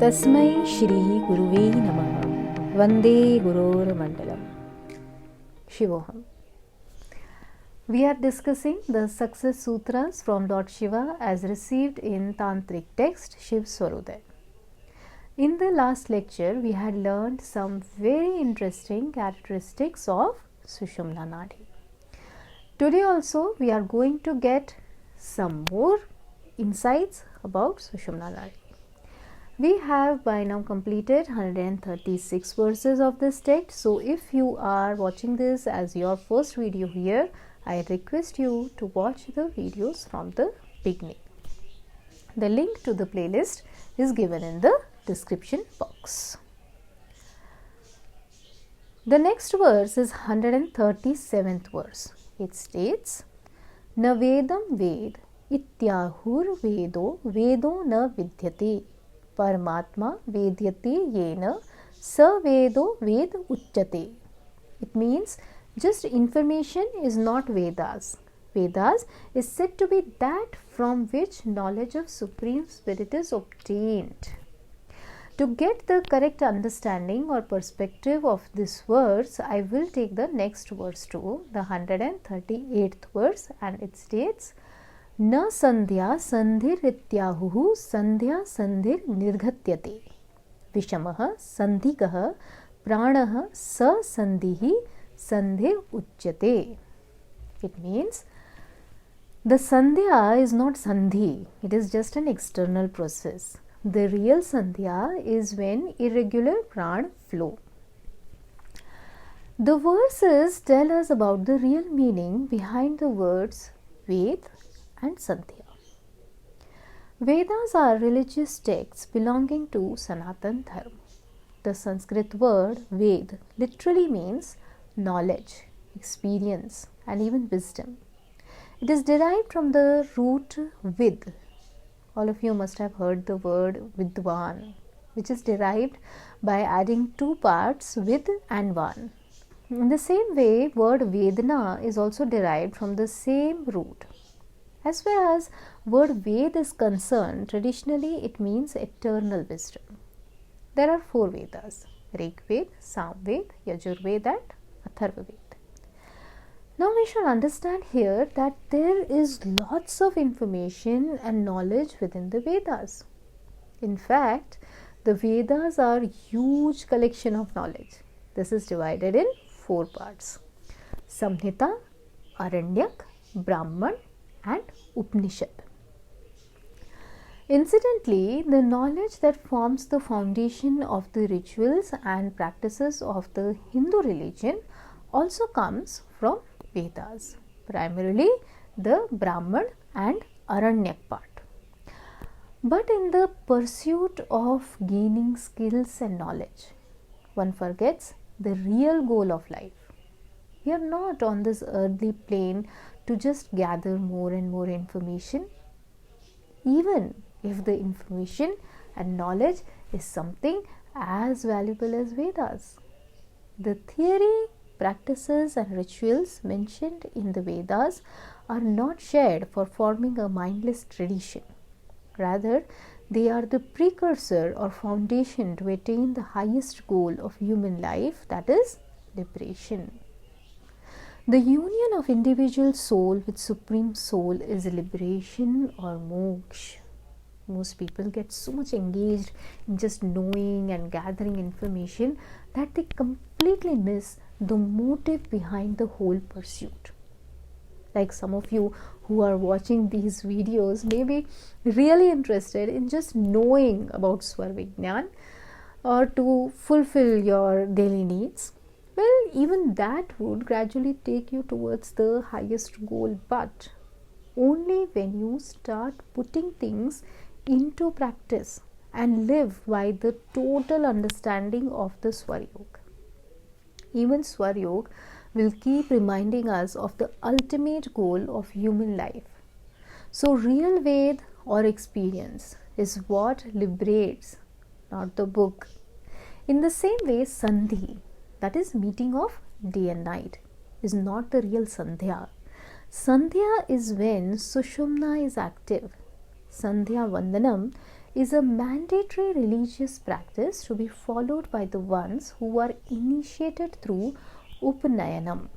तस्मै श्री गुरुवे नमः. Vande Gurur Mandalam. Shivoham. We are discussing the success sutras from Lord Shiva as received in Tantric text Shiv Swarodaya. In the last lecture, we had learned some very interesting characteristics of Sushumna Nadi. Today also, we are going to get some more insights about Sushumna Nadi. We have by now completed 136 verses of this text. So, if you are watching this as your first video here, I request you to watch the videos from the beginning. The link to the playlist is given in the description box. The next verse is 137th verse. It states, Na vedam ved ityahur vedo vedo na vidyate Paramatma vedyate yena sa vedo ved uchyate. It means just information is not Vedas. Vedas is said to be that from which knowledge of Supreme Spirit is obtained. To get the correct understanding or perspective of this verse, I will take the next verse too, the 138th verse, and it states, Na sandhya sandhir ityahuhu sandhya sandhir nirghatyate Vishamah sandhikaha pranaha sa sandhihi sandhir uchyate. It means the sandhya is not sandhi, it is just an external process. The real sandhya is when irregular pran flow. The verses tell us about the real meaning behind the words Ved and Sandhya. Vedas are religious texts belonging to Sanatan Dharma. The Sanskrit word Ved literally means knowledge, experience, and even wisdom. It is derived from the root Vid. All of you must have heard the word Vidwan, which is derived by adding two parts, Vid and Van. In the same way, word Vedana is also derived from the same root. As far as word Ved is concerned, traditionally it means eternal wisdom. There are four Vedas, Rig Ved, Sam Ved, Yajur Ved and Atharva Ved. Now we should understand here that there is lots of information and knowledge within the Vedas. In fact, the Vedas are a huge collection of knowledge. This is divided in four parts, Samhita, Aranyak, Brahman and Upanishad. Incidentally, the knowledge that forms the foundation of the rituals and practices of the Hindu religion also comes from Vedas, primarily the Brahman and Aranyak part. But in the pursuit of gaining skills and knowledge, one forgets the real goal of life. We are not on this earthly plane to just gather more and more information, even if the information and knowledge is something as valuable as Vedas. The theory, practices and rituals mentioned in the Vedas are not shared for forming a mindless tradition. Rather, they are the precursor or foundation to attain the highest goal of human life, that is liberation. The union of individual soul with Supreme Soul is liberation or moksha. Most people get so much engaged in just knowing and gathering information that they completely miss the motive behind the whole pursuit. Like some of you who are watching these videos may be really interested in just knowing about Swara Vigyaan or to fulfill your daily needs. Well, even that would gradually take you towards the highest goal, but only when you start putting things into practice and live by the total understanding of the Swar Yog. Even Swar Yog will keep reminding us of the ultimate goal of human life. So, real Ved or experience is what liberates, not the book. In the same way, Sandhi, that is meeting of day and night, is not the real Sandhya. Sandhya is when Sushumna is active. Sandhya Vandanam is a mandatory religious practice to be followed by the ones who are initiated through Upanayanam.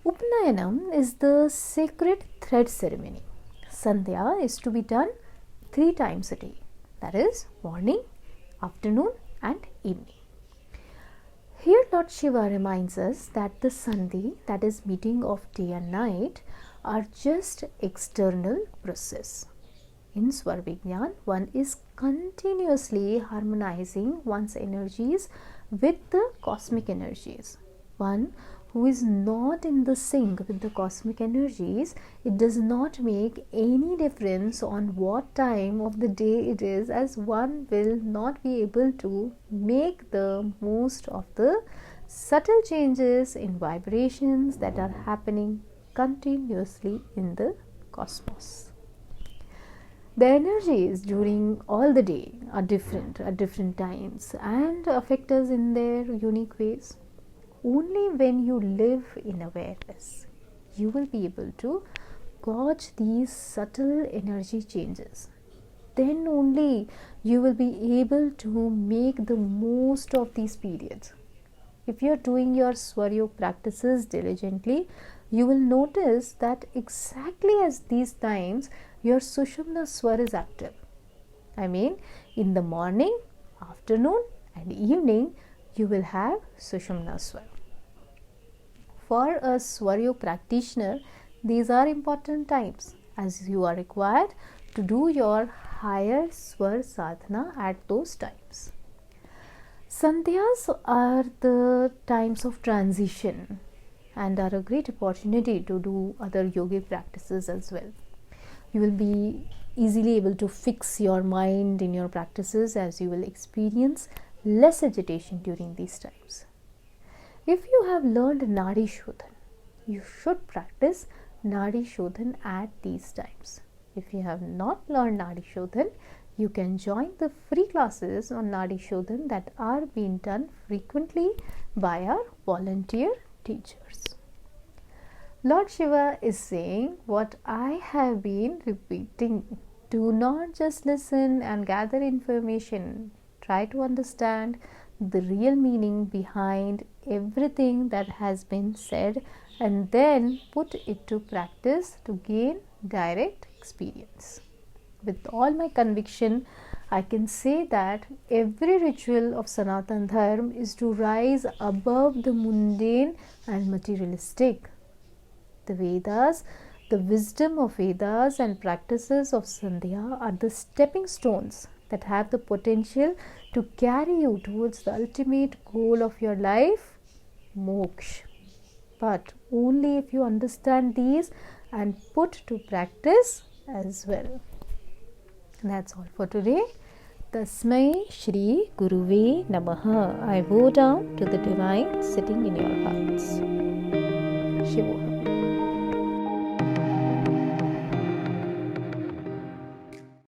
Upanayanam is the sacred thread ceremony. Sandhya is to be done 3 times a day, that is, morning, afternoon, and evening. Here Lord Shiva reminds us that the Sandhi, that is meeting of day and night, are just external process. In Swara Vigyaan, one is continuously harmonizing one's energies with the cosmic energies. One who is not in the sync with the cosmic energies, it does not make any difference on what time of the day it is, as one will not be able to make the most of the subtle changes in vibrations that are happening continuously in the cosmos. The energies during all the day are different at different times and affect us in their unique ways. Only when you live in awareness, you will be able to gauge these subtle energy changes. Then only you will be able to make the most of these periods. If you are doing your Swar Yog practices diligently, you will notice that exactly as these times, your Sushumna Swar is active. I mean, in the morning, afternoon, and evening, you will have Sushumna Swar. For a Swar Yog practitioner, these are important times, as you are required to do your higher Swar sadhana at those times. Sandhyas are the times of transition and are a great opportunity to do other yogic practices as well. You will be easily able to fix your mind in your practices, as you will experience less agitation during these times. If you have learned Nadi Shodhan, you should practice Nadi Shodhan at these times. If you have not learned Nadi Shodhan, you can join the free classes on Nadi Shodhan that are being done frequently by our volunteer teachers. Lord Shiva is saying what I have been repeating. Do not just listen and gather information. Try to understand the real meaning behind everything that has been said and then put it to practice to gain direct experience. With all my conviction, I can say that every ritual of Sanatan Dharma is to rise above the mundane and materialistic. The Vedas, the wisdom of Vedas and practices of Sandhya are the stepping stones that have the potential to carry you towards the ultimate goal of your life, moksha. But only if you understand these and put to practice as well. And that's all for today. Tasmai Shri Guruve Namaha. I bow down to the divine sitting in your hearts. Shivoham.